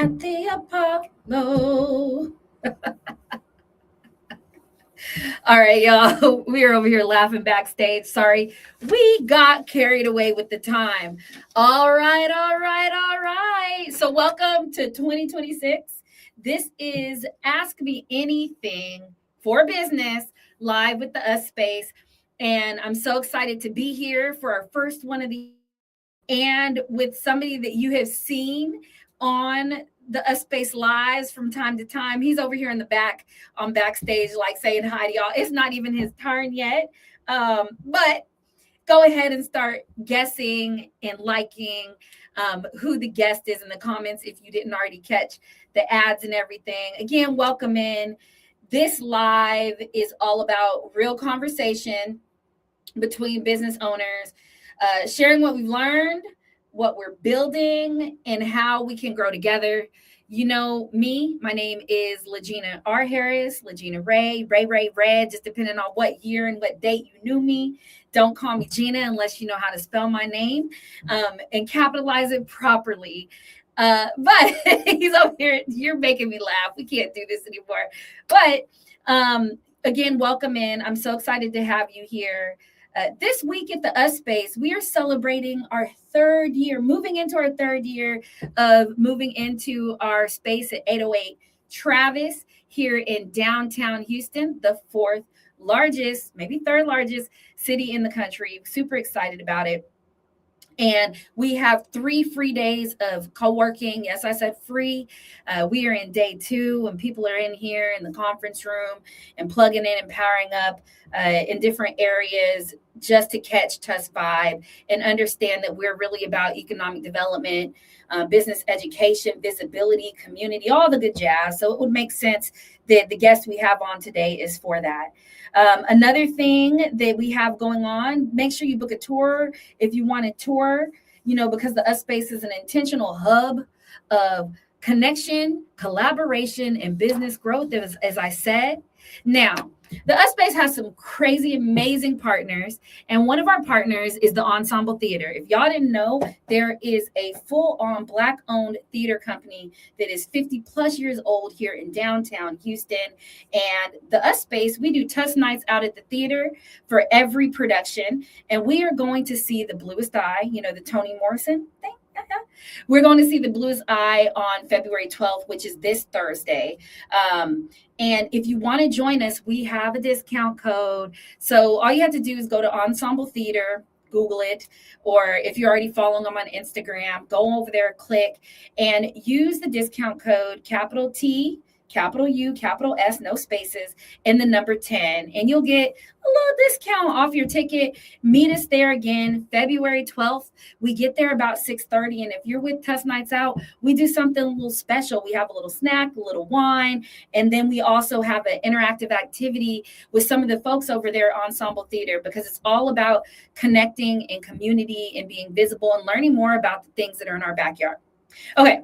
at the Apollo. All right, y'all. We are over here laughing backstage. Sorry, we got carried away with the time. All right. So, welcome to 2026. This is Ask Me Anything for Business live with the Us Space. And I'm so excited to be here for our first one of the and with somebody that you have seen on the Us Space Lives from time to time. He's over here in the back on backstage, like saying hi to y'all. It's not even his turn yet. But go ahead and start guessing and liking who the guest is in the comments if you didn't already catch the ads and everything. Again, welcome in. This live is all about real conversation between business owners, sharing what we've learned, what we're building, and how we can grow together. You know me, my name is LaGina R. Harris, LaGina Ray, Red, just depending on what year and what date you knew me. Don't call me Gina unless you know how to spell my name and capitalize it properly. But he's over here, you're making me laugh. We can't do this anymore. But again, welcome in. I'm so excited to have you here. This week at the Us Space, we are celebrating our third year, moving into our third year of moving into our space at 808 Travis here in downtown Houston, the fourth largest, maybe third largest city in the country. Super excited about it. And we have 3 free days of co-working. Yes, I said free. We are in day 2 and people are in here in the conference room and plugging in and powering up in different areas just to catch Tuss vibe and understand that we're really about economic development, business education, visibility, community, all the good jazz. So it would make sense that the guest we have on today is for that. Another thing that we have going on, make sure you book a tour if you want a tour, because the Us Space is an intentional hub of connection, collaboration, and business growth, as I said. Now, the Us Space has some crazy, amazing partners, and one of our partners is the Ensemble Theater. If y'all didn't know, there is a full-on Black-owned theater company that is 50 plus years old here in downtown Houston. And the Us Space, we do Tuss nights out at the theater for every production, and we are going to see The Bluest Eye, the Toni Morrison thing. We're going to see The Bluest Eye on February 12th, which is this Thursday. And if you want to join us, we have a discount code. So all you have to do is go to Ensemble Theater, Google it, or if you're already following them on Instagram, go over there, click, and use the discount code capital T, capital U, capital S, no spaces, and the number 10. And you'll get a little discount off your ticket. Meet us there again, February 12th. We get there about 6:30. And if you're with Tuss Nights Out, we do something a little special. We have a little snack, a little wine. And then we also have an interactive activity with some of the folks over there at Ensemble Theater, because it's all about connecting and community and being visible and learning more about the things that are in our backyard. Okay.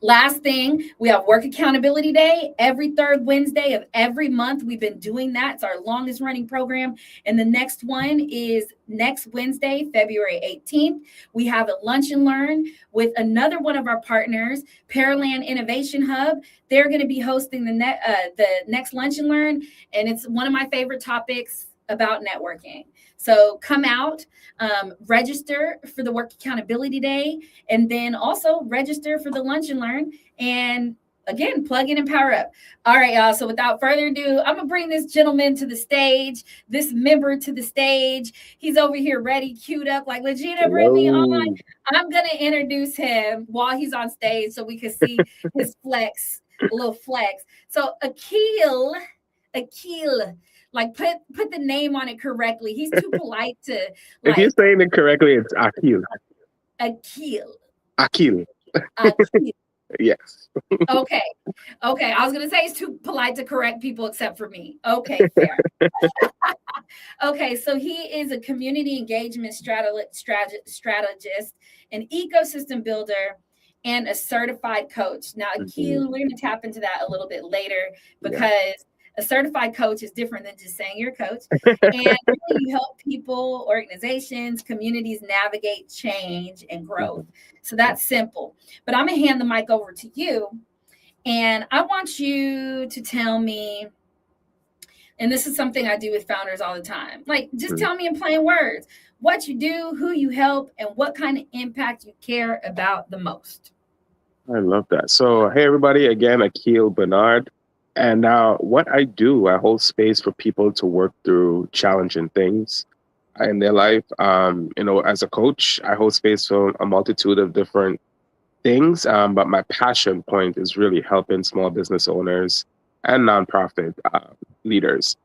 Last thing, we have Work Accountability Day every third Wednesday of every month. We've been doing that. It's our longest running program. And the next one is next Wednesday, February 18th. We have a Lunch and Learn with another one of our partners, Pearland Innovation Hub. They're going to be hosting the next Lunch and Learn. And it's one of my favorite topics about networking. So come out, register for the Work Accountability Day, and then also register for the Lunch and Learn. And again, plug in and power up. All right, y'all. So without further ado, I'm going to bring this gentleman to the stage, this member to the stage. He's over here ready, queued up, like, LaGina, bring me on. I'm going to introduce him while he's on stage so we can see his flex, a little flex. So Akeel, like put the name on it correctly. He's too polite to. If you're saying it correctly, it's Akeel. Akeel. Yes. Okay. I was gonna say it's too polite to correct people except for me. Okay, fair. Okay, so he is a community engagement strategist, an ecosystem builder, and a certified coach. Now, Akeel, we're gonna tap into that a little bit later because A certified coach is different than just saying you're a coach. And really you help people, organizations, communities navigate change and growth. So that's simple. But I'm going to hand the mic over to you. And I want you to tell me, and this is something I do with founders all the time, like just tell me in plain words what you do, who you help, and what kind of impact you care about the most. I love that. So, hey, everybody, again, Akeel Bernard. And now what I do, I hold space for people to work through challenging things in their life. As a coach, I hold space for a multitude of different things. But my passion point is really helping small business owners and nonprofit leaders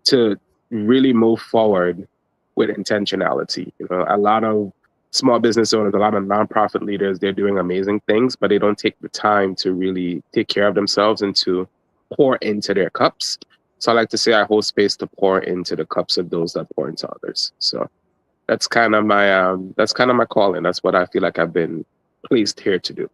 to really move forward with intentionality. A lot of small business owners, a lot of nonprofit leaders, they're doing amazing things, but they don't take the time to really take care of themselves and to pour into their cups. So I like to say I hold space to pour into the cups of those that pour into others. So that's kind of my calling. That's what I feel like I've been placed here to do.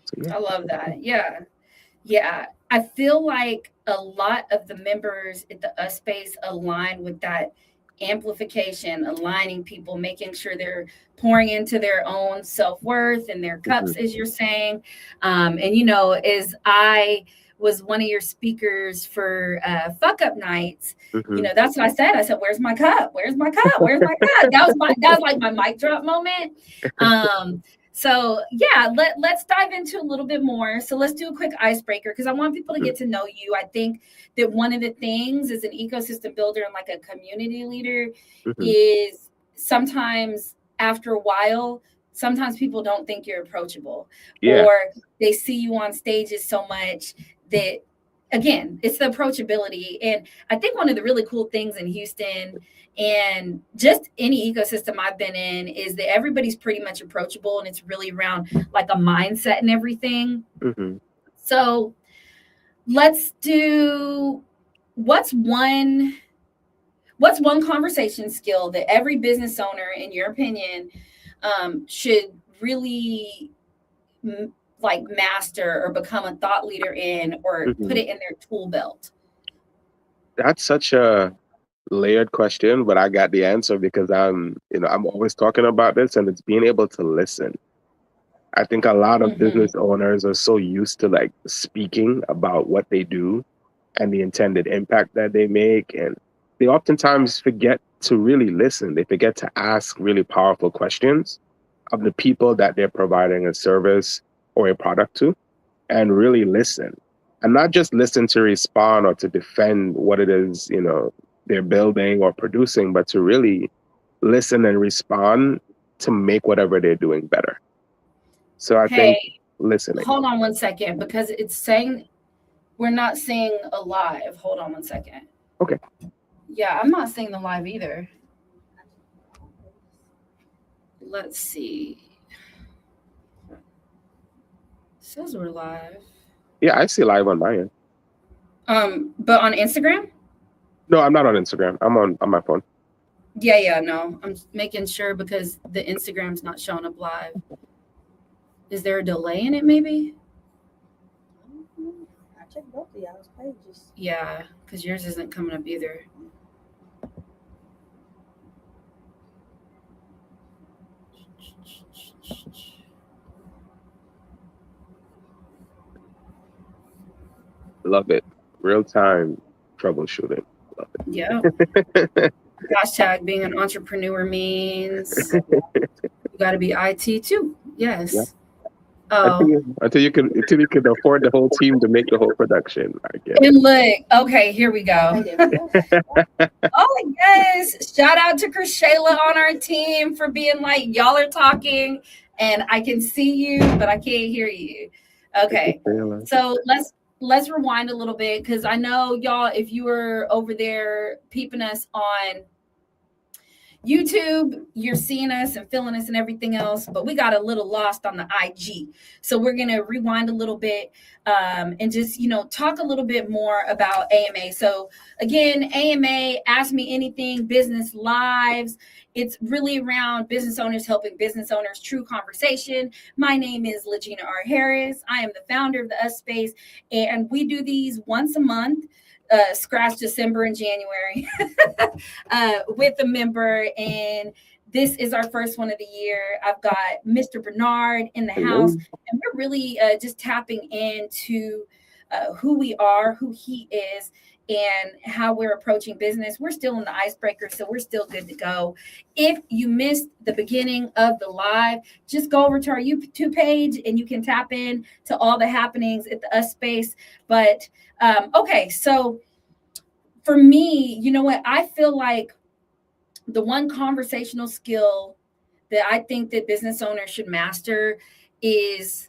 So, yeah. I love that. Yeah. I feel like a lot of the members at the US space align with that amplification, aligning people, making sure they're pouring into their own self-worth and their cups, as you're saying. And, as I was one of your speakers for fuck up nights, that's what I said. I said, where's my cup? Where's my cup? Where's my cup? That was like my mic drop moment. So yeah, let's dive into a little bit more. So let's do a quick icebreaker because I want people to get to know you. I think that one of the things as an ecosystem builder and like a community leader is sometimes after a while, sometimes people don't think you're approachable or they see you on stages so much that, again, it's the approachability. And I think one of the really cool things in Houston and just any ecosystem I've been in is that everybody's pretty much approachable and it's really around like a mindset and everything. So let's do what's one conversation skill that every business owner, in your opinion, should really like master or become a thought leader in or put it in their tool belt? That's such a layered question, but I got the answer because I'm always talking about this, and it's being able to listen. I think a lot of business owners are so used to like speaking about what they do and the intended impact that they make, and they oftentimes forget to really listen. They forget to ask really powerful questions of the people that they're providing a service or a product to, and really listen. And not just listen to respond or to defend what it is, they're building or producing, but to really listen and respond to make whatever they're doing better. So I think listening. Hold on one second, because it's saying we're not seeing a live. Hold on one second. Okay. Yeah, I'm not seeing the live either. Let's see. It says we're live. Yeah, I see live on my end. But on Instagram? No, I'm not on Instagram. I'm on my phone. Yeah, no. I'm making sure because the Instagram's not showing up live. Is there a delay in it maybe? I checked both of y'all's pages. Yeah, because yours isn't coming up either. Love it. Real time troubleshooting. Love it. Yeah. Hashtag being an entrepreneur means you got to be IT too. Yes. Yeah. Oh. Until you can afford the whole team to make the whole production. I guess. And look, okay, here we go. Oh yes! Shout out to Krishayla on our team for being like, y'all are talking, and I can see you, but I can't hear you. Okay, so let's rewind a little bit because I know y'all, if you were over there peeping us on YouTube, you're seeing us and feeling us and everything else, but we got a little lost on the IG. So we're going to rewind a little bit and just, talk a little bit more about AMA. So again, AMA, Ask Me Anything, Business Lives. It's really around business owners helping business owners, true conversation. My name is LaGina R. Harris. I am the founder of the US Space, and we do these once a month. scratch December and January with a member, and this is our first one of the year. I've got Mr. Bernard in the Hello. house, and we're really just tapping into who we are, who he is, and how we're approaching business. We're still in the icebreaker, so we're still good to go. If you missed the beginning of the live, just go over to our YouTube page and you can tap in to all the happenings at the Us space. But okay, so for me, you know what? I feel like the one conversational skill that I think that business owners should master is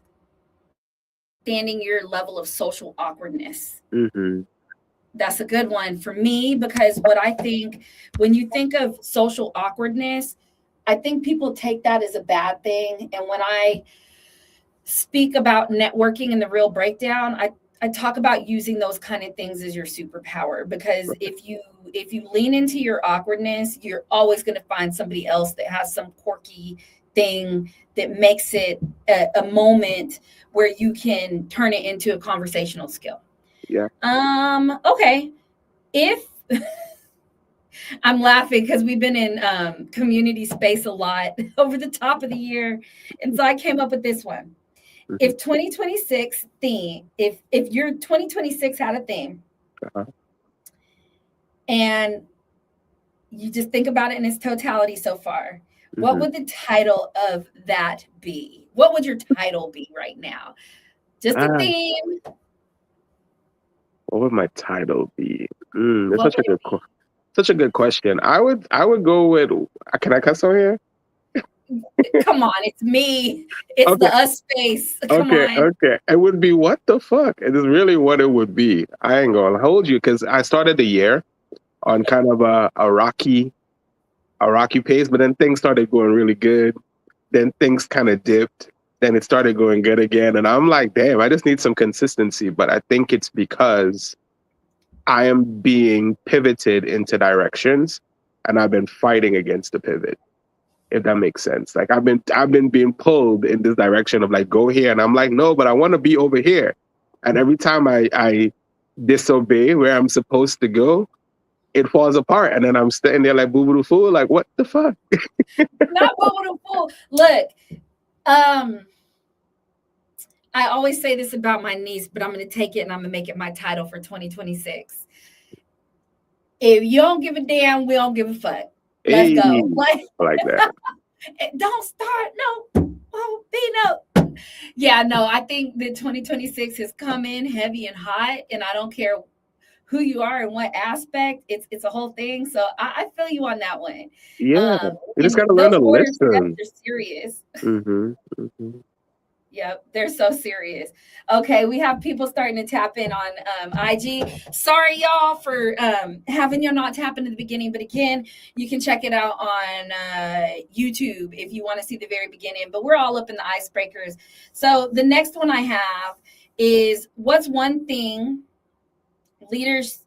understanding your level of social awkwardness. Mm-hmm. That's a good one for me, because what I think when you think of social awkwardness, I think people take that as a bad thing. And when I speak about networking and the real breakdown, I talk about using those kind of things as your superpower, because if you lean into your awkwardness, you're always going to find somebody else that has some quirky thing that makes it a moment where you can turn it into a conversational skill. Yeah. Okay. If I'm laughing because we've been in community space a lot over the top of the year, and so I came up with this one. Mm-hmm. If 2026 theme, if your 2026 had a theme, and you just think about it in its totality so far, what would the title of that be? What would your title be right now? Just a theme. What would my title be? That's such a good question. I would go with. Can I cuss on here? Come on, it's me. It's okay. The Us space. Come on. Okay. It would be what the fuck? It is really what it would be. I ain't gonna hold you, because I started the year on kind of a rocky pace, but then things started going really good. Then things kind of dipped. Then it started going good again, and I'm like, damn, I just need some consistency. But I think it's because I am being pivoted into directions, and I've been fighting against the pivot, if that makes sense. Like I've been being pulled in this direction of like, go here, and I'm like, no, but I want to be over here. And every time I disobey where I'm supposed to go, it falls apart, and then I'm standing there like boo boo fool, like what the fuck? Not boo boo fool. Look, I always say this about my niece, but I'm going to take it and I'm going to make it my title for 2026. If you don't give a damn, we don't give a fuck. Let's go. I like that. Don't start. No. Won't be no. Yeah, no, I think that 2026 has come in heavy and hot, and I don't care who you are and what aspect. It's a whole thing. So I feel you on that one. Yeah. You just got to learn to listen. They're serious. Mm-hmm. Mm-hmm. Yep, they're so serious. Okay, we have people starting to tap in on IG. Sorry, y'all, for having you not tap into the beginning. But again, you can check it out on YouTube if you want to see the very beginning. But we're all up in the icebreakers. So the next one I have is, what's one thing leaders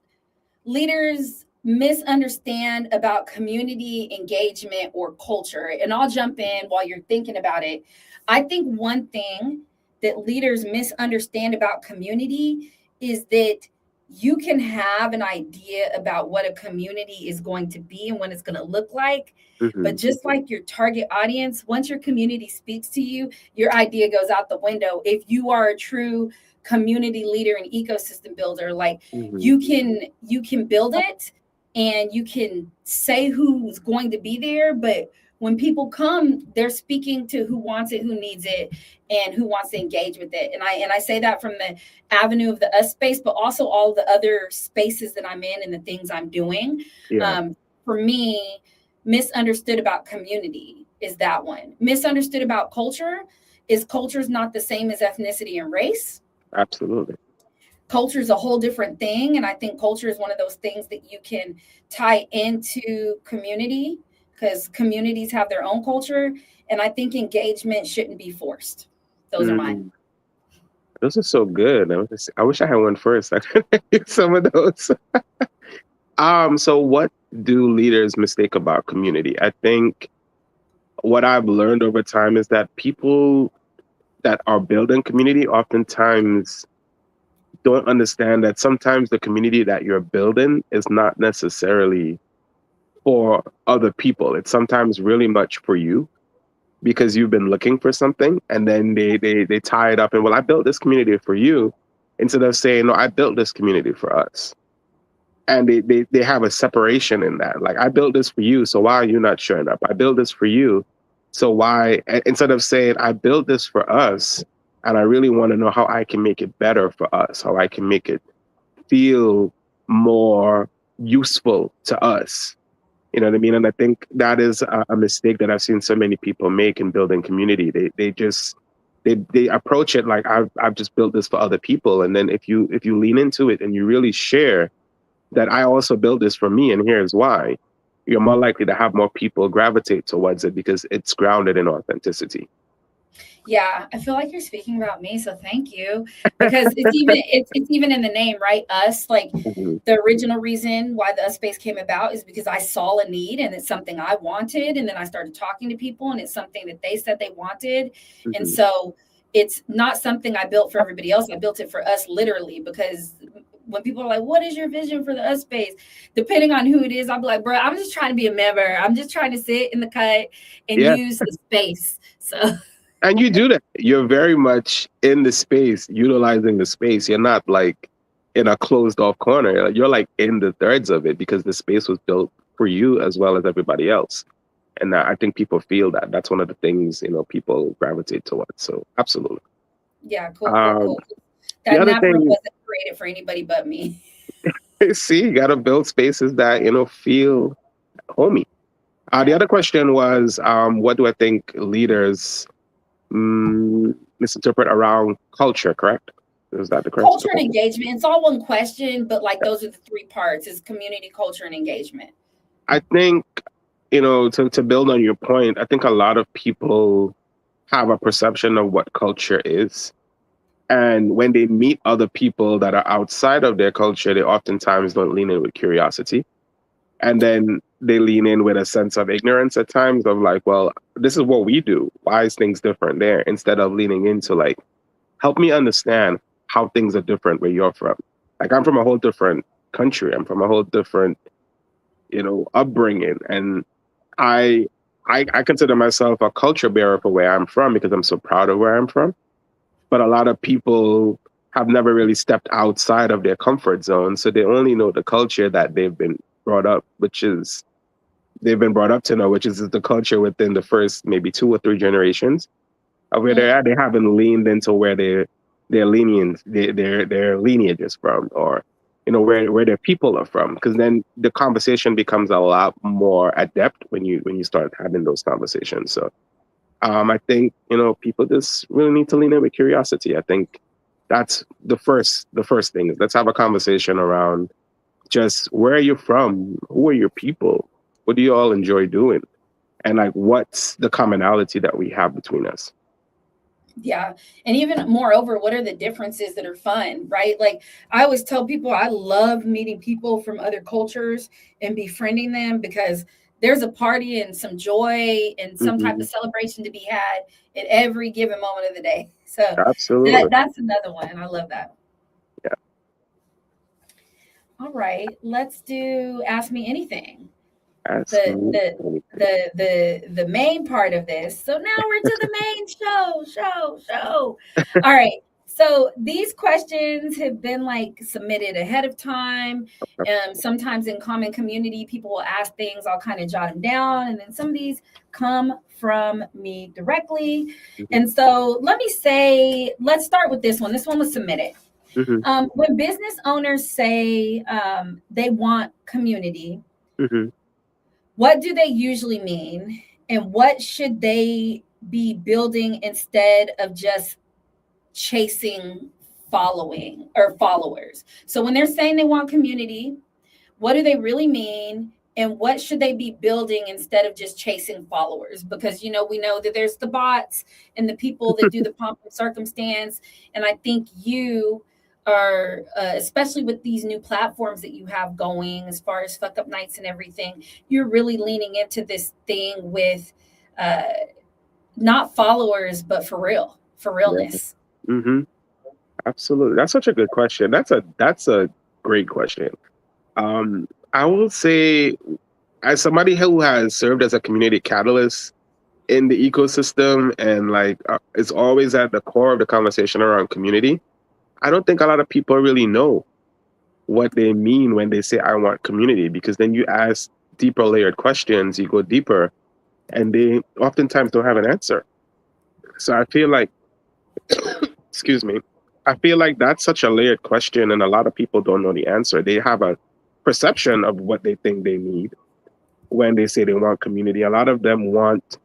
misunderstand about community engagement or culture? And I'll jump in while you're thinking about it. I think one thing that leaders misunderstand about community is that you can have an idea about what a community is going to be and what it's going to look like. Mm-hmm. But just like your target audience, once your community speaks to you, your idea goes out the window. If you are a true community leader and ecosystem builder, like you can build it and you can say who's going to be there, but when people come, they're speaking to who wants it, who needs it, and who wants to engage with it. And I say that from the avenue of the Us space, but also all the other spaces that I'm in and the things I'm doing. Yeah. For me, misunderstood about community is that one. Misunderstood about culture is culture's not the same as ethnicity and race. Absolutely. Culture is a whole different thing. And I think culture is one of those things that you can tie into community, because communities have their own culture. And I think engagement shouldn't be forced. Those are mine. Those are so good. I wish I had one first. I could use some of those. So what do leaders mistake about community? I think what I've learned over time is that people that are building community oftentimes don't understand that sometimes the community that you're building is not necessarily for other people. It's sometimes really much for you because you've been looking for something, and then they tie it up and, well, I built this community for you, instead of saying, no, I built this community for us. And they have a separation in that. Like, I built this for you, so why are you not showing up? I built this for you, so why, instead of saying, I built this for us, and I really want to know how I can make it better for us, how I can make it feel more useful to us. You know what I mean? And I think that is a mistake that I've seen so many people make in building community. They approach it like, I've just built this for other people. And then if you lean into it and you really share that I also built this for me, and here's why, you're more likely to have more people gravitate towards it because it's grounded in authenticity. Yeah, I feel like you're speaking about me, so thank you. Because it's even in the name, right? Us, like Mhm. the original reason why the Us space came about is because I saw a need and it's something I wanted, and then I started talking to people and it's something that they said they wanted. And Mhm. so it's not something I built for everybody else. I built it for us literally, because when people are like, what is your vision for the Us space? Depending on who it is, I'll be like, bro, I'm just trying to be a member. I'm just trying to sit in the cut and Yeah. use the space. So And you do that. You're very much in the space, utilizing the space. You're not like in a closed off corner. You're like in the threads of it because the space was built for you as well as everybody else. And I think people feel that. That's one of the things, people gravitate towards. So absolutely. yeah, cool, cool, Um, cool. the That other map room thing, wasn't created for anybody but me. see, you got to build spaces that, feel homey. The Yeah. other question was, what do I think leaders misinterpret around culture, correct? Is that the correct? Culture and engagement. It's all one question, but like those are the three parts: is community, culture, and engagement. I think, to build on your point, I think a lot of people have a perception of what culture is. And when they meet other people that are outside of their culture, they oftentimes don't lean in with curiosity. And then they lean in with a sense of ignorance at times of like, well, this is what we do. Why is things different there? Instead of leaning into like, help me understand how things are different where you're from. Like, I'm from a whole different country. I'm from a whole different, upbringing. And I I consider myself a culture bearer for where I'm from because I'm so proud of where I'm from. But a lot of people have never really stepped outside of their comfort zone. So they only know the culture that brought up, they've been brought up to know, which is the culture within the first maybe 2 or 3 generations of where they're at. They haven't leaned into where their lineage is from, or where their people are from, because then the conversation becomes a lot more adept when you start having those conversations. So I think people just really need to lean in with curiosity. I think that's the first thing is, let's have a conversation around just where are you from, who are your people, what do you all enjoy doing, and like what's the commonality that we have between us. Yeah. And even moreover, what are the differences that are fun, right? Like I always tell people I love meeting people from other cultures and befriending them, because there's a party and some joy and some type Hmm. of celebration to be had at every given moment of the day. So Absolutely. that's another one. I love that. Yeah. All right. Let's do Ask Me Anything. Ask The me the anything. the main part of this. So now we're to the main show. All right. So these questions have been like submitted ahead of time. Sometimes in common community, people will ask things. I'll kind of jot them down, and then some of these come from me directly. Hmm. And so let me say, let's start with this one. This one was submitted. Hmm. When business owners say they want community, Hmm. what do they usually mean? And what should they be building instead of just chasing following or followers? So when they're saying they want community, what do they really mean? And what should they be building instead of just chasing followers? Because, we know that there's the bots and the people that do the pomp and circumstance. And I think you are, especially with these new platforms that you have going as far as fuck up nights and everything, you're really leaning into this thing with not followers, but for real, for Yeah. realness. Hmm. Absolutely. That's such a good question. That's a great question. I will say, as somebody who has served as a community catalyst in the ecosystem and like is always at the core of the conversation around community, I don't think a lot of people really know what they mean when they say I want community, because then you ask deeper layered questions, you go deeper, and they oftentimes don't have an answer. So I feel like, excuse me, I feel like that's such a layered question, and a lot of people don't know the answer. They have a perception of what they think they need when they say they want community. A lot of them want,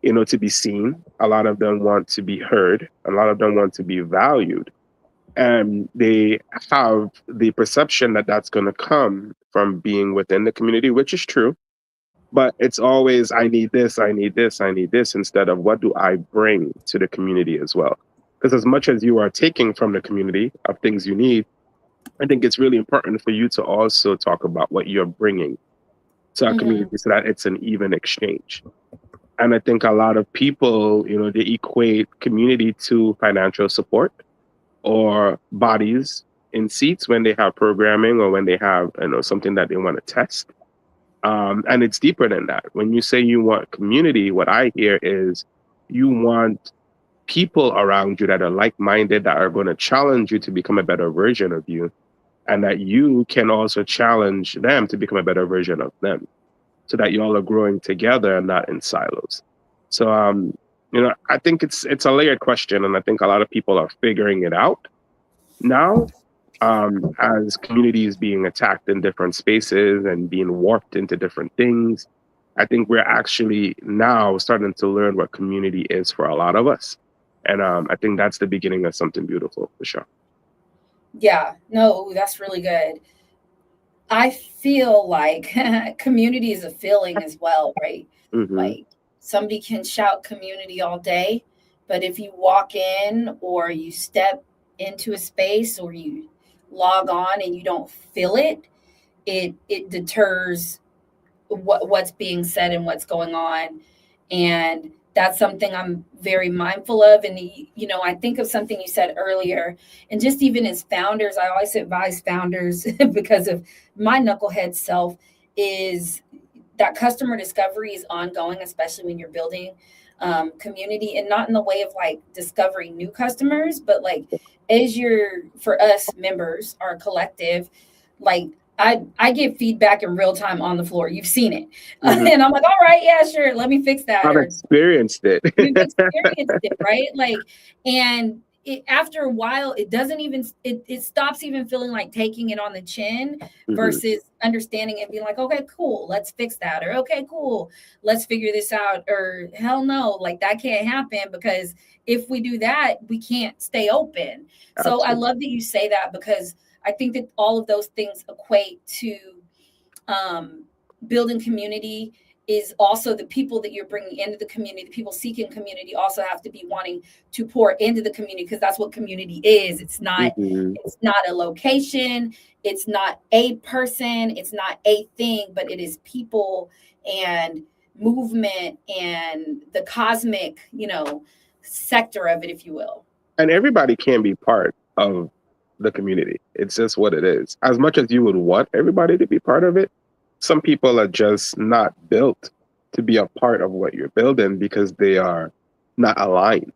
to be seen. A lot of them want to be heard. A lot of them want to be valued. And they have the perception that that's going to come from being within the community, which is true. But it's always, I need this, I need this, I need this, instead of what do I bring to the community as well. Because as much as you are taking from the community of things you need, I think it's really important for you to also talk about what you're bringing to our Mhm. community so that it's an even exchange. And I think a lot of people, they equate community to financial support or bodies in seats when they have programming or when they have, something that they want to test. And it's deeper than that. When you say you want community, what I hear is you want people around you that are like-minded, that are going to challenge you to become a better version of you, and that you can also challenge them to become a better version of them, so that you all are growing together and not in silos. So, I think it's a layered question, and I think a lot of people are figuring it out now, as communities being attacked in different spaces and being warped into different things. I think we're actually now starting to learn what community is for a lot of us. And I think that's the beginning of something beautiful for sure. Yeah, no, that's really good. I feel like community is a feeling as well, right? Hmm. Like somebody can shout community all day, but if you walk in or you step into a space or you log on and you don't feel it, it deters what's being said and what's going on. And that's something I'm very mindful of. And I think of something you said earlier, and just even as founders, I always advise founders because of my knucklehead self, is that customer discovery is ongoing, especially when you're building community, and not in the way of like discovering new customers, but like as you're, for us members, our collective, like I give feedback in real time on the floor. You've seen it. Hmm. And I'm like, all right, yeah, sure. Let me fix that. I've Or experienced it. you've experienced it, right? Like, and after a while, it doesn't even, it stops even feeling like taking it on the chin Hmm. versus understanding and being like, okay, cool, let's fix that. Or, okay, cool, let's figure this out. Or, hell no, like that can't happen because if we do that, we can't stay open. So I Absolutely. love that you say that because I think that all of those things equate to um, building community is also the people that you're bringing into the community. The people seeking community also have to be wanting to pour into the community because that's what community is. Hmm. It's not a location, it's not a person, it's not a thing, but it is people and movement and the cosmic, sector of it, if you will. And everybody can be part of the community. It's just what it is. As much as you would want everybody to be part of it, some people are just not built to be a part of what you're building because they are not aligned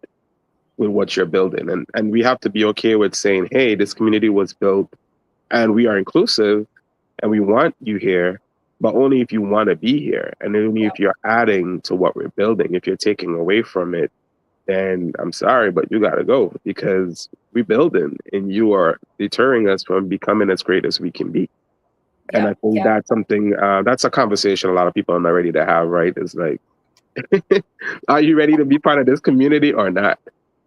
with what you're building. And we have to be okay with saying, hey, this community was built and we are inclusive and we want you here, but only if you want to be here. And only Yeah. if you're adding to what we're building. If you're taking away from it, then I'm sorry, but you got to go because we're building and you are deterring us from becoming as great as we can be. And Yeah. I think Yeah. that's something, that's a conversation a lot of people are not ready to have, right? It's like, are you ready to be part of this community or not?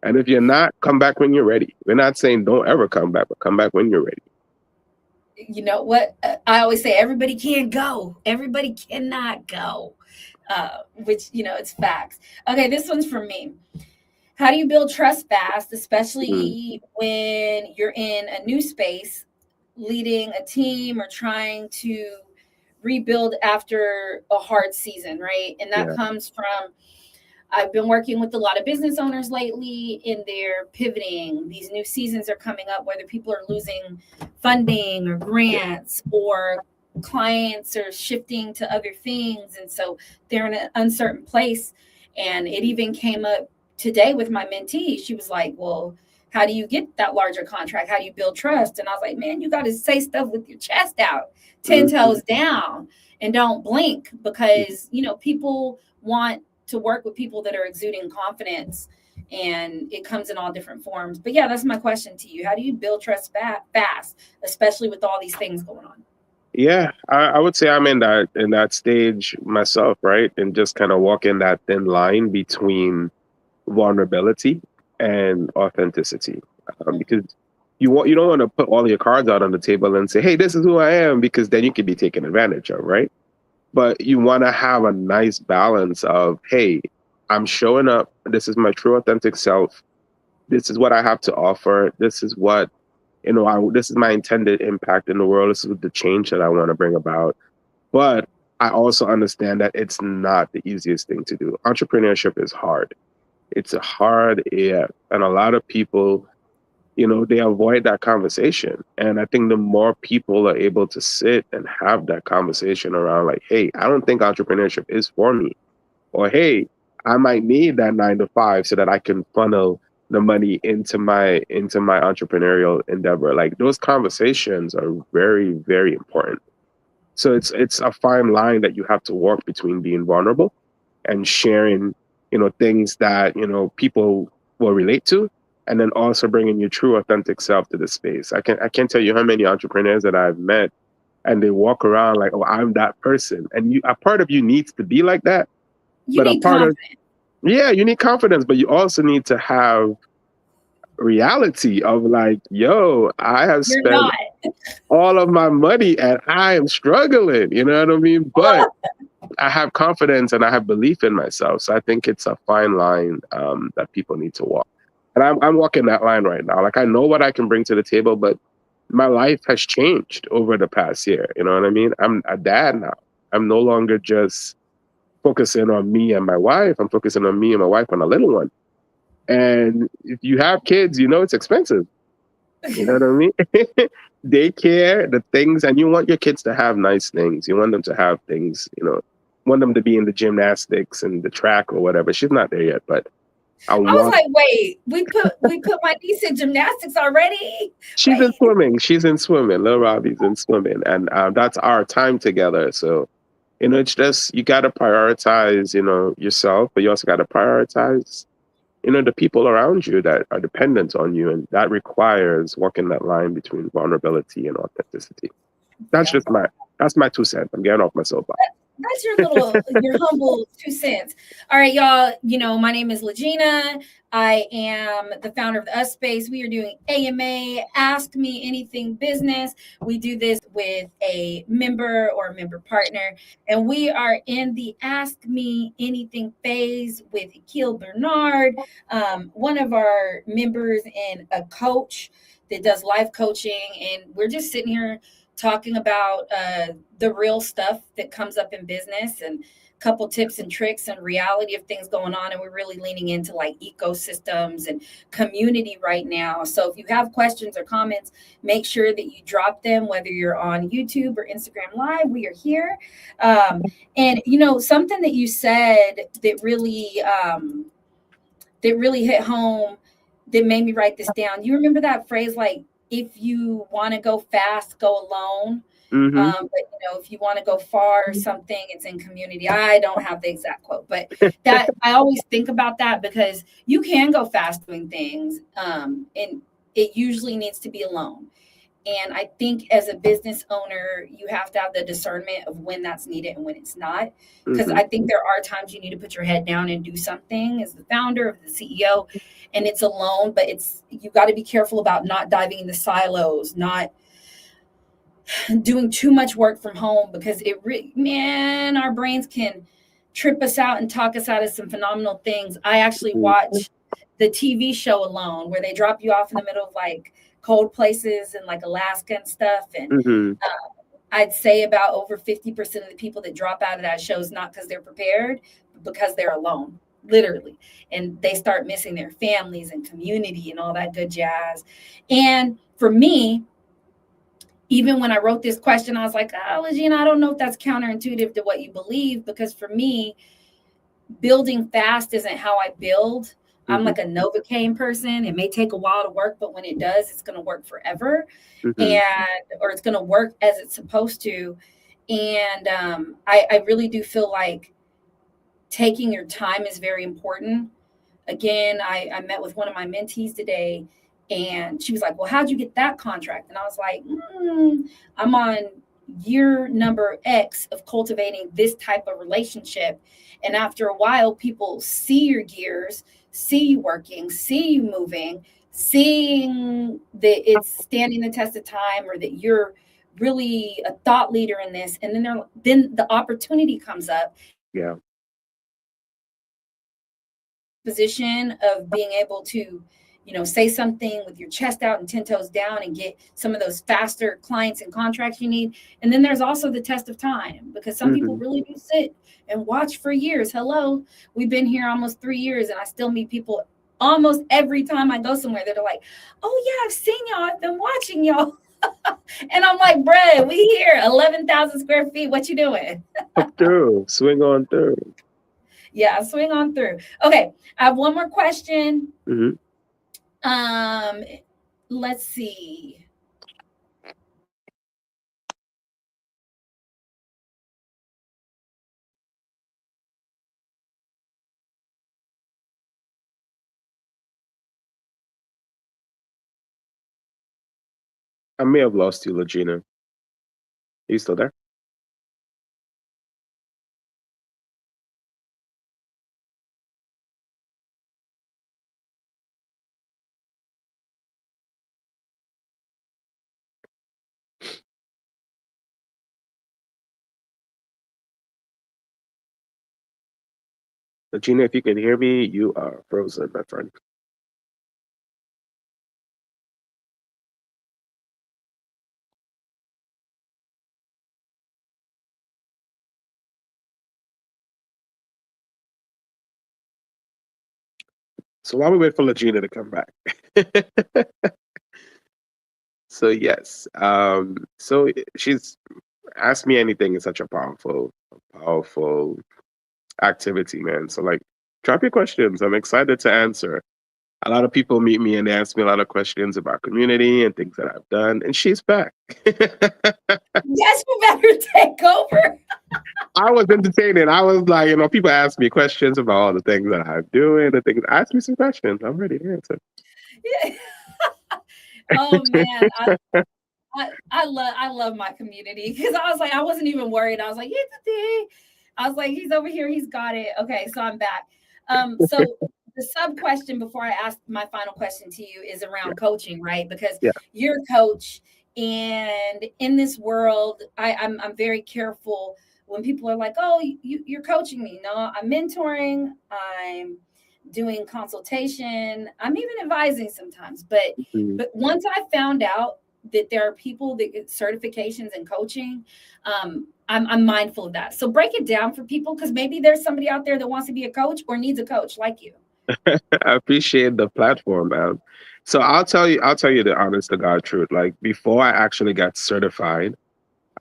And if you're not, come back when you're ready. We're not saying don't ever come back, but come back when you're ready. You know what? I always say everybody can't go. Everybody cannot go. Which, it's facts. Okay, this one's for me. How do you build trust fast, Mm, especially when you're in a new space, leading a team or trying to rebuild after a hard season, right? And that yeah. comes from, I've been working with a lot of business owners lately in their pivoting. These new seasons are coming up, whether people are losing funding or grants, or clients are shifting to other things. And so they're in an uncertain place. And it even came up today with my mentee. She was like, well, how do you get that larger contract? How do you build trust? And I was like, man, you got to say stuff with your chest out, 10 toes down, and don't blink, because, people want to work with people that are exuding confidence, and it comes in all different forms. But yeah, that's my question to you. How do you build trust fast, especially with all these things going on? Yeah, I would say I'm in that stage myself, right? And just kind of walking that thin line between vulnerability and authenticity, because you don't want to put all your cards out on the table and say, hey, this is who I am, because then you could be taken advantage of, right? But you want to have a nice balance of, hey, I'm showing up. This is my true authentic self. This is what I have to offer. This is what, this is my intended impact in the world. This is the change that I want to bring about. But I also understand that it's not the easiest thing to do. Entrepreneurship is hard. It's a hard, yeah. And a lot of people, they avoid that conversation. And I think the more people are able to sit and have that conversation around, like, hey, I don't think entrepreneurship is for me. Or, hey, I might need that 9 to 5 so that I can funnel the money into my entrepreneurial endeavor. Like, those conversations are very, very important. So it's a fine line that you have to walk between being vulnerable and sharing, things that, people will relate to, and then also bringing your true authentic self to the space. I can't tell you how many entrepreneurs that I've met, and they walk around like, oh, I'm that person. And a part of you needs to be like that. You need confidence. You need confidence, but you also need to have reality of like, yo, I have spent all of my money and I am struggling, you know what I mean? But I have confidence and I have belief in myself. So I think it's a fine line that people need to walk. And I'm walking that line right now. Like, I know what I can bring to the table, but my life has changed over the past year. You know what I mean? I'm a dad now. I'm no longer just focusing on me and my wife. I'm focusing on me and my wife and a little one. And if you have kids, it's expensive. You know what I mean? Daycare, the things, and you want your kids to have nice things. You want them to have things, want them to be in the gymnastics and the track or whatever. She's not there yet, but I was like, wait, we put my niece in gymnastics already? She's in swimming. She's in swimming. Little Robbie's in swimming. And that's our time together. So, it's just, you got to prioritize, yourself, but you also got to prioritize, the people around you that are dependent on you. And that requires walking that line between vulnerability and authenticity. That's my 2 cents. I'm getting off my soapbox. That's your humble 2 cents. All right, y'all. My name is LaGina. I am the founder of the Us Space. We are doing AMA, Ask Me Anything Business. We do this with a member or a member partner, and we are in the Ask Me Anything phase with Akeel Bernard, one of our members and a coach that does life coaching, and we're just sitting here talking about the real stuff that comes up in business, and a couple tips and tricks and reality of things going on. And we're really leaning into like ecosystems and community right now. So if you have questions or comments, make sure that you drop them, whether you're on YouTube or Instagram Live. We are here. And something that you said that really hit home, that made me write this down. You remember that phrase, like, if you want to go fast, go alone. Mm-hmm. But if you want to go far or something, it's in community. I don't have the exact quote, but that I always think about that, because you can go fast doing things, and it usually needs to be alone. And I think as a business owner, you have to have the discernment of when that's needed and when it's not. Because I think there are times you need to put your head down and do something as the founder of the CEO, and it's alone, but you got to be careful about not diving into silos, not doing too much work from home, because our brains can trip us out and talk us out of some phenomenal things. I actually watch the TV show Alone, where they drop you off in the middle of like cold places and like Alaska and stuff. And I'd say about over 50% of the people that drop out of that show is not because they're prepared, but because they're alone. literally. And they start missing their families and community and all that good jazz. And for me, even when I wrote this question, I was like, oh, LaGina, I don't know if that's counterintuitive to what you believe, because for me, building fast isn't how I build. I'm like a Novocaine person. It may take a while to work, but when it does, it's going to work forever, or it's going to work as it's supposed to. And I really do feel like taking your time is very important. Again, I met with one of my mentees today, and she was like, well, how'd you get that contract? And I was like, I'm on year number X of cultivating this type of relationship. And after a while, people see your gears, see you working, see you moving, seeing that it's standing the test of time, or that you're really a thought leader in this. And then the opportunity comes up. Yeah. Position of being able to, say something with your chest out and 10 toes down and get some of those faster clients and contracts you need. And then there's also the test of time, because some people really do sit and watch for years. Hello, we've been here almost 3 years, and I still meet people almost every time I go somewhere that are like, oh yeah, I've seen y'all, I've been watching y'all. And I'm like, bruh, we here, 11,000 square feet. What you doing? Up through, swing on through. Yeah, swing on through. Okay, I have one more question. Let's see. I may have lost you, LaGina. Are you still there? LaGina, if you can hear me, you are frozen, my friend. So while we wait for LaGina to come back. So yes, so she's asked me anything is such a powerful activity, man. So like, drop your questions. I'm excited to answer. A lot of people meet me and they ask me a lot of questions about community and things that I've done, and she's back. Yes, you better take over. I was entertaining. I was like, people ask me questions about all the things that I'm doing, the things. Ask me some questions. I'm ready to answer. Yeah. Oh man, I love my community, because I was like, I wasn't even worried. I was like, I was like, he's over here, he's got it. Okay, so I'm back. So the sub question before I ask my final question to you is around coaching, right? Because you're a coach, and in this world, I'm very careful when people are like, oh, you're coaching me. No, I'm mentoring. I'm doing consultation. I'm even advising sometimes. But once I found out that there are people that get certifications in coaching, I'm mindful of that. So break it down for people, because maybe there's somebody out there that wants to be a coach or needs a coach like you. I appreciate the platform, man. So I'll tell you the honest to God truth. Like, before I actually got certified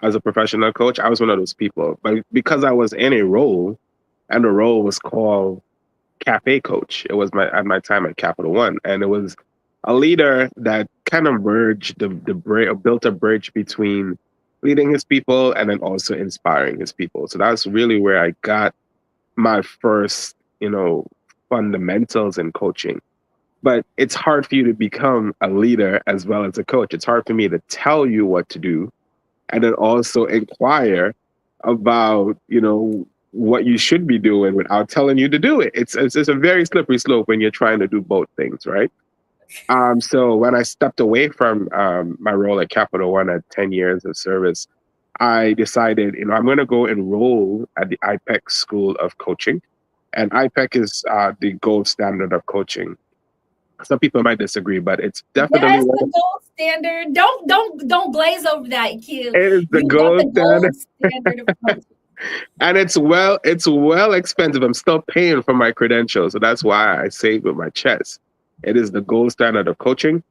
as a professional coach, I was one of those people. But because I was in a role, and the role was called cafe coach. It was at my time at Capital One, and it was a leader that kind of built a bridge between leading his people and then also inspiring his people. So that's really where I got my first, fundamentals in coaching. But it's hard for you to become a leader as well as a coach. It's hard for me to tell you what to do and then also inquire about, what you should be doing without telling you to do it. It's a very slippery slope when you're trying to do both things, right? So when I stepped away from my role at Capital One at 10 years of service, I decided, I'm going to go enroll at the IPEC School of Coaching. And IPEC is the gold standard of coaching. Some people might disagree, but it's definitely the gold standard. Don't glaze over that, Akeel. It is the gold standard of coaching. And it's well expensive. I'm still paying for my credentials. So that's why I say it with my chest. It is the gold standard of coaching.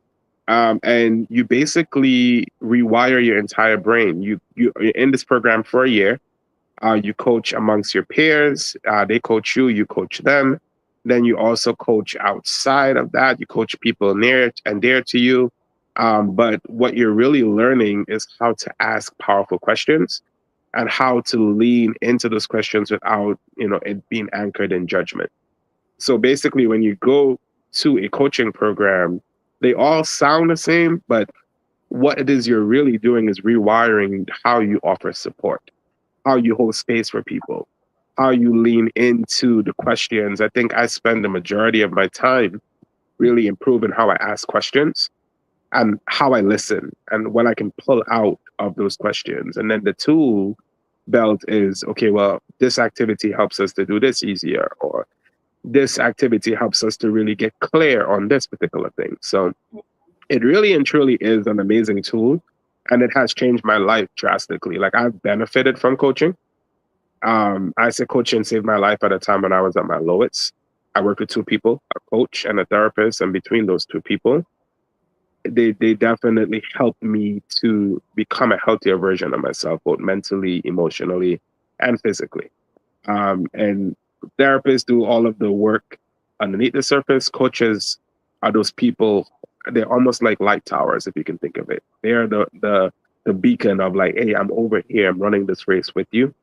And you basically rewire your entire brain. You're in this program for a year. You coach amongst your peers. They coach you. You coach them. Then you also coach outside of that. You coach people near and dear to you. But what you're really learning is how to ask powerful questions and how to lean into those questions without, it being anchored in judgment. So basically, when you go to a coaching program, they all sound the same, but what it is you're really doing is rewiring how you offer support, how you hold space for people, how you lean into the questions. I think I spend the majority of my time really improving how I ask questions and how I listen and what I can pull out of those questions. And then the tool belt is, okay, well, this activity helps us to do this easier, or this activity helps us to really get clear on this particular thing. So it really and truly is an amazing tool, and it has changed my life drastically. Like, I've benefited from coaching. I say coaching saved my life at a time when I was at my lowest. I worked with two people, a coach and a therapist, and between those two people, they definitely helped me to become a healthier version of myself, both mentally, emotionally, and physically. And therapists do all of the work underneath the surface. Coaches are those people. They're almost like light towers, if you can think of it. They're the beacon of, like, hey, I'm over here. I'm running this race with you.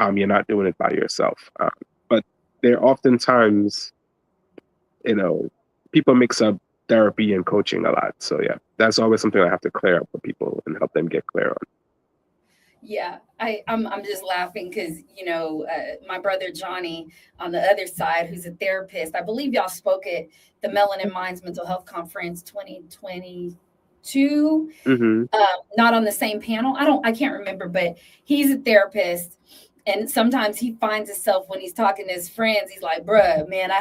You're not doing it by yourself. But they're oftentimes, people mix up therapy and coaching a lot. So yeah, that's always something I have to clear up for people and help them get clear on. Yeah, I'm just laughing because my brother Johnny on the other side, who's a therapist. I believe y'all spoke at the Melanin Minds Mental Health Conference 2022. Mm-hmm. Not on the same panel. I can't remember, but he's a therapist. And sometimes he finds himself when he's talking to his friends, he's like, bruh, man, I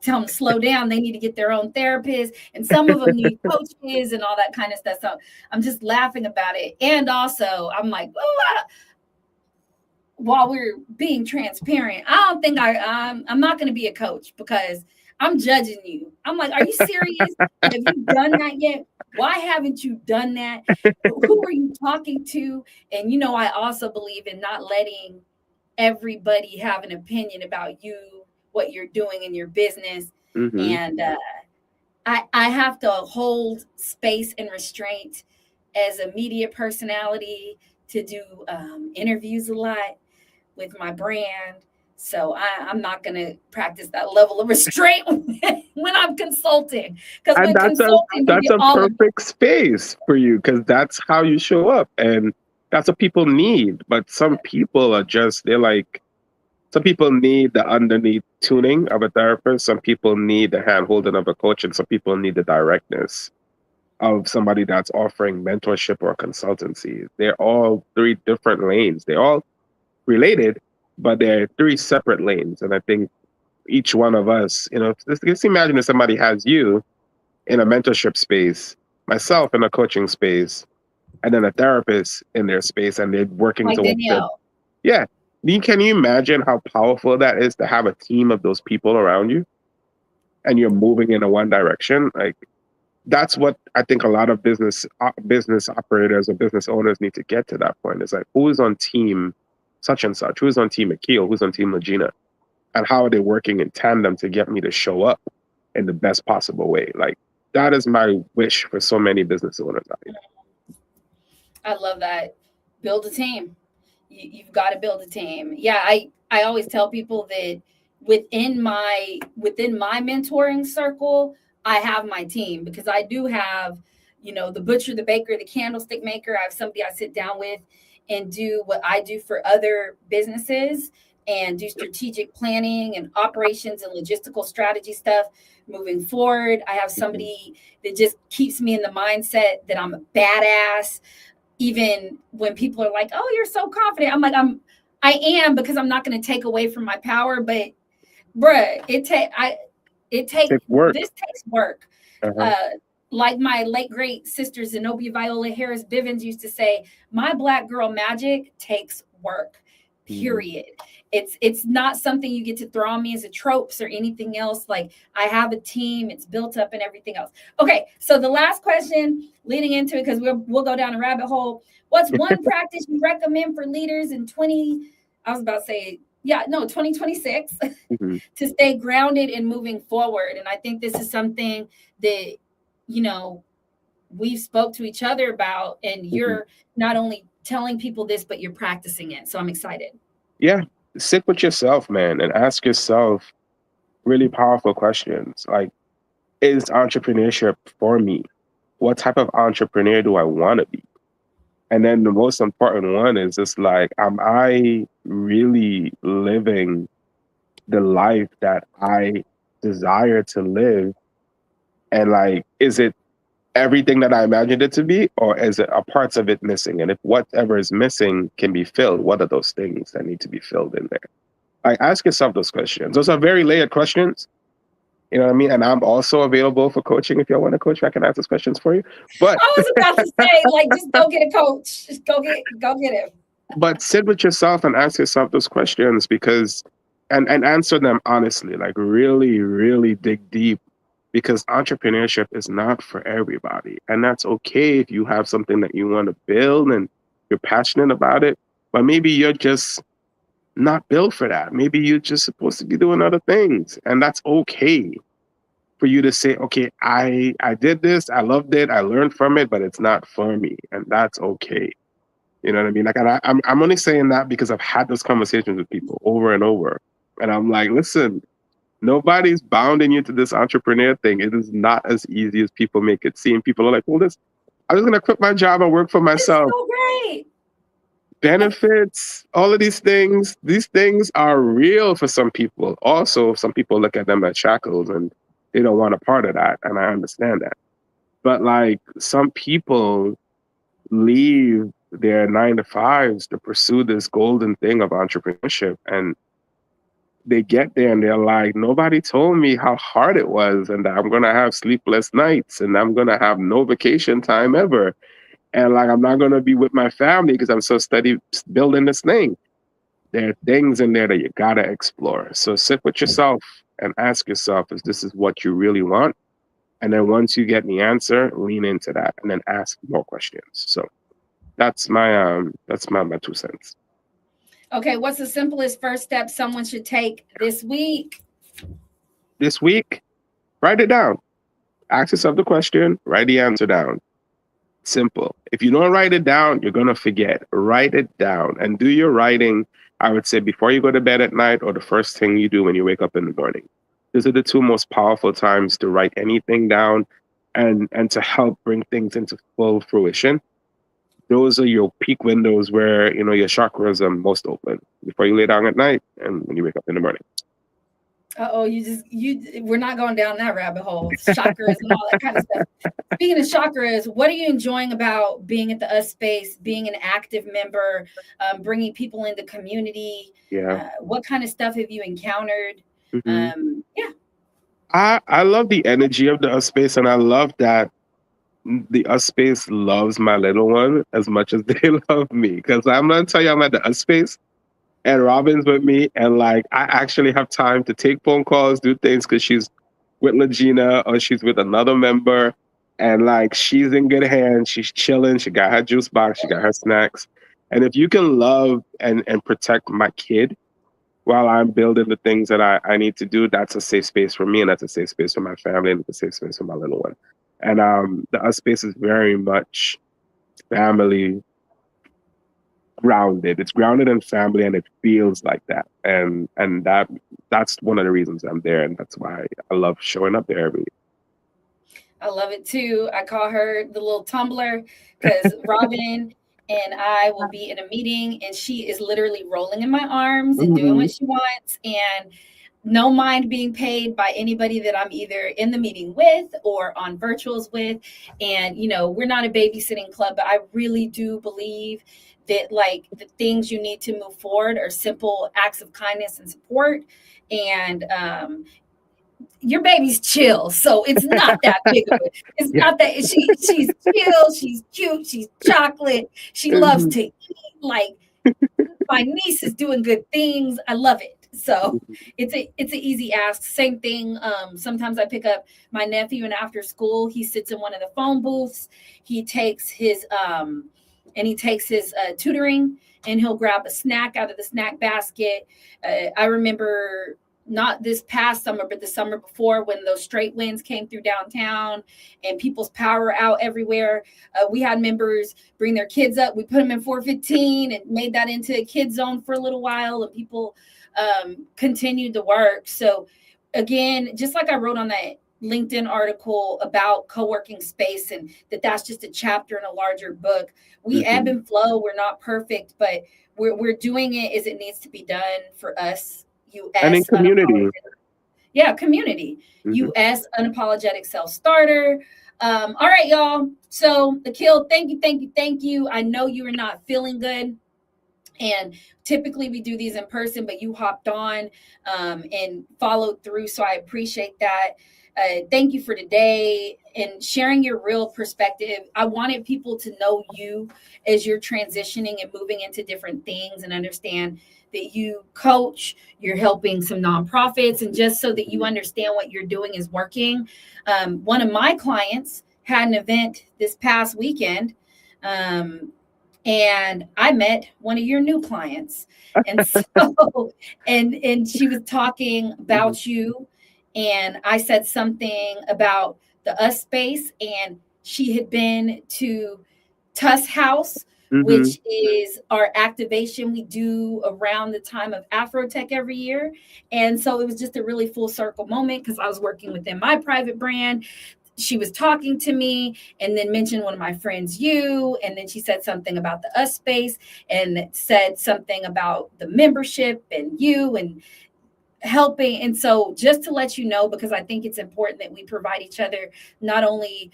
tell them to slow down. They need to get their own therapist. And some of them need coaches and all that kind of stuff. So I'm just laughing about it. And also I'm like, while we're being transparent, I don't think I'm not going to be a coach because I'm judging you. I'm like, are you serious? Have you done that yet? Why haven't you done that? Who are you talking to? And I also believe in not letting everybody have an opinion about you, what you're doing in your business. Mm-hmm. And I have to hold space and restraint as a media personality to do interviews a lot with my brand. So I'm not going to practice that level of restraint when I'm consulting. Because And when consulting, you that's get a all of perfect space for you, because that's how you show up, and that's what people need. But some people are just, they're like, some people need the underneath tuning of a therapist. Some people need the hand holding of a coach, and some people need the directness of somebody that's offering mentorship or consultancy. They're all three different lanes. They're all related, but they're three separate lanes. And I think each one of us, just imagine if somebody has you in a mentorship space, myself in a coaching space, and then a therapist in their space, and they're working like towards it. Danielle. Yeah. Can you imagine how powerful that is to have a team of those people around you and you're moving in a one direction? Like, that's what I think a lot of business operators or business owners need to get to that point. It's like, who is on team such and such? Who's on team Akeel? Who's on team LaGina? And how are they working in tandem to get me to show up in the best possible way? Like, that is my wish for so many business owners out here. I love that. Build a team. You've got to build a team. Yeah, I always tell people that within my mentoring circle, I have my team, because I do have, the butcher, the baker, the candlestick maker. I have somebody I sit down with and do what I do for other businesses and do strategic planning and operations and logistical strategy stuff moving forward. I have somebody that just keeps me in the mindset that I'm a badass. Even when people are like, "Oh, you're so confident," I'm like, I am, because I'm not going to take away from my power. But, bruh, Take work. this takes work. Uh-huh. Like my late great sister Zenobia Viola Harris Bivens used to say, "My Black girl magic takes work." period. It's not something you get to throw on me as a tropes or anything else. Like, I have a team, it's built up and everything else. Okay, so the last question leading into it, because we'll go down a rabbit hole. What's one practice you recommend for leaders in 2026 to stay grounded and moving forward? And I think this is something that, we've spoke to each other about, and you're not only telling people this, but you're practicing it. So I'm excited. Yeah. Sit with yourself, man, and ask yourself really powerful questions. Like, is entrepreneurship for me? What type of entrepreneur do I want to be? And then the most important one is just like, am I really living the life that I desire to live? And like, is it everything that I imagined it to be, or is it a parts of it missing? And if whatever is missing can be filled, what are those things that need to be filled in there? Like, ask yourself those questions. Those are very layered questions. You know what I mean? And I'm also available for coaching. If y'all want to coach, I can answer those questions for you. But I was about to say, like, just go get a coach. Just go get him. But sit with yourself and ask yourself those questions, because and answer them honestly, like really, really dig deep, because entrepreneurship is not for everybody. And that's okay if you have something that you want to build and you're passionate about it, but maybe you're just not built for that. Maybe you're just supposed to be doing other things. And that's okay for you to say, okay, I did this, I loved it, I learned from it, but it's not for me. And that's okay. You know what I mean? Like, I'm only saying that because I've had those conversations with people over and over. And I'm like, listen, nobody's bounding you to this entrepreneur thing. It is not as easy as people make it seem. People are like, well, I'm just going to quit my job and work for myself. It's so great. Benefits, all of these things are real for some people. Also, some people look at them as shackles and they don't want a part of that. And I understand that. But like, some people leave their 9-to-5s to pursue this golden thing of entrepreneurship. And they get there and they're like, nobody told me how hard it was, and that I'm going to have sleepless nights, and I'm going to have no vacation time ever. And like, I'm not going to be with my family because I'm so steady building this thing. There are things in there that you got to explore. So sit with yourself and ask yourself if this is what you really want. And then once you get the answer, lean into that and then ask more questions. So that's my 2 cents. Okay, what's the simplest first step someone should take this week? This week, write it down. Ask yourself the question, write the answer down. Simple. If you don't write it down, you're going to forget. Write it down and do your writing, I would say, before you go to bed at night or the first thing you do when you wake up in the morning. Those are the two most powerful times to write anything down and to help bring things into full fruition. Those are your peak windows where, your chakras are most open before you lay down at night and when you wake up in the morning. We're not going down that rabbit hole. Chakras and all that kind of stuff. Speaking of chakras, what are you enjoying about being at the US space, being an active member, bringing people into community? Yeah. What kind of stuff have you encountered? Mm-hmm. I love the energy of the US space, and I love that the US space loves my little one as much as they love me. Because I'm going to tell you, I'm at the US space and Robin's with me, and like, I actually have time to take phone calls, do things, because she's with LaGina or she's with another member, and like, she's in good hands, she's chilling, she got her juice box, she got her snacks. And if you can love and protect my kid while I'm building the things that I need to do, that's a safe space for me, and that's a safe space for my family, and it's a safe space for my little one. And the US space is very much family grounded. It's grounded in family, and it feels like that. And that's one of the reasons I'm there, and that's why I love showing up there every week. I love it too. I call her the little tumbler, because Robin and I will be in a meeting and she is literally rolling in my arms and doing what she wants, and no mind being paid by anybody that I'm either in the meeting with or on virtuals with. And, we're not a babysitting club, but I really do believe that like the things you need to move forward are simple acts of kindness and support. And your baby's chill, so it's not that big of it. It's not that she's chill, she's cute, she's chocolate, she loves to eat. Like, my niece is doing good things. I love it. So it's an easy ask. Same thing. Sometimes I pick up my nephew, and after school, he sits in one of the phone booths. He takes his tutoring, and he'll grab a snack out of the snack basket. I remember not this past summer, but the summer before, when those straight winds came through downtown and people's power out everywhere. We had members bring their kids up. We put them in 415 and made that into a kid zone for a little while, and people continued to work. So again, just like I wrote on that LinkedIn article about co-working space, and that's just a chapter in a larger book. We ebb and flow. We're not perfect, but we're doing it as it needs to be done for us. US and in community. Community. US unapologetic self-starter. All right, y'all. So Akeel, thank you. I know you are not feeling good. And typically we do these in person, but you hopped on and followed through. So I appreciate that. Thank you for today and sharing your real perspective. I wanted people to know you as you're transitioning and moving into different things, and understand that you coach, you're helping some nonprofits, and just so that you understand what you're doing is working. One of my clients had an event this past weekend, and I met one of your new clients. And so, and she was talking about you, and I said something about the us space, and she had been to Tuss House, which is our activation we do around the time of Afrotech every year. And so it was just a really full circle moment, because I was working within my private brand. She was talking to me and then mentioned one of my friends, you, and then she said something about the us space and said something about the membership and you and helping. And so just to let you know, because I think it's important that we provide each other not only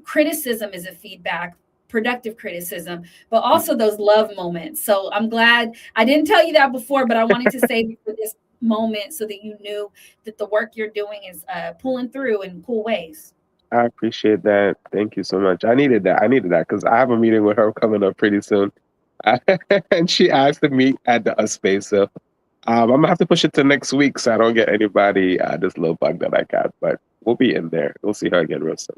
criticism as a feedback, productive criticism, but also those love moments. So I'm glad I didn't tell you that before, but I wanted to save you for this moment so that you knew that the work you're doing is pulling through in cool ways. I appreciate that. Thank you so much. I needed that because I have a meeting with her coming up pretty soon. And she asked to meet at the us space. So I'm going to have to push it to next week so I don't get anybody this little bug that I got. But we'll be in there. We'll see her again real soon.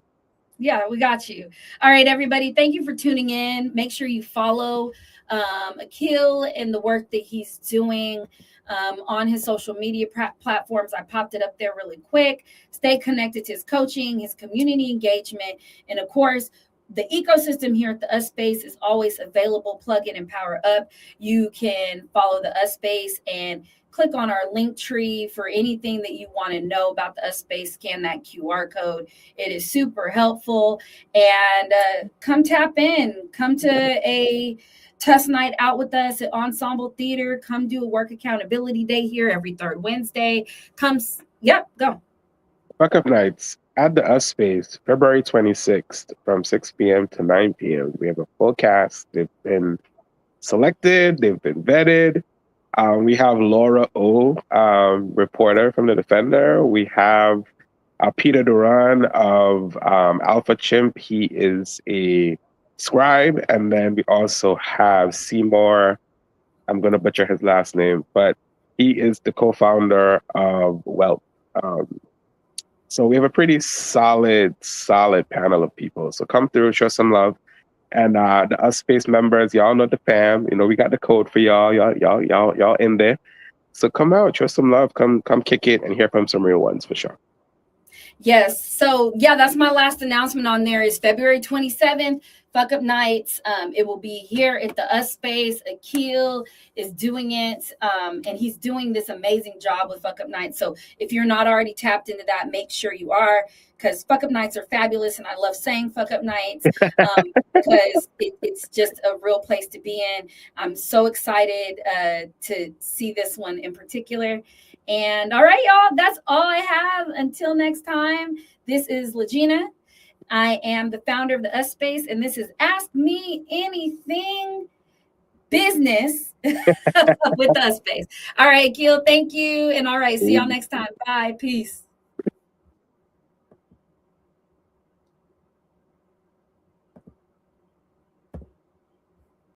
Yeah, we got you. All right, everybody. Thank you for tuning in. Make sure you follow Akeel and the work that he's doing on his social media platforms. I popped it up there really quick. Stay connected to his coaching, his community engagement, and of course, the ecosystem here at the us space is always available. Plug in and power up. You can follow the us space and click on our link tree for anything that you want to know about the us space. Scan that QR code. It is super helpful. And come tap in. Come to a Tuss night out with us at Ensemble Theater. Come do a work accountability day here every third Wednesday. Go. Fuck Up Nights at the us space, February 26th from 6 p.m. to 9 p.m. We have a full cast. They've been selected. They've been vetted. We have Laura O, reporter from The Defender. We have Peter Duran of Alpha Chimp. He is a scribe. And then we also have Seymour. I'm going to butcher his last name, but he is the co-founder of Wealth. So we have a pretty solid panel of people. So come through, show some love. And the us space members, y'all know the fam. You know, we got the code for y'all. Y'all in there. So come out, show some love, come kick it and hear from some real ones for sure. Yes. So yeah, that's my last announcement on there is February 27th, Fuck Up Nights. It will be here at the us space. Akeel is doing it. And he's doing this amazing job with Fuck Up Nights. So if you're not already tapped into that, make sure you are, because Fuck Up Nights are fabulous. And I love saying Fuck Up Nights because it's just a real place to be in. I'm so excited to see this one in particular. And all right, y'all, that's all I have. Until next time, this is LaGina. I am the founder of the us space, and this is Ask Me Anything Business with the us space. All right, Akeel, thank you. And all right, see y'all next time. Bye. Peace.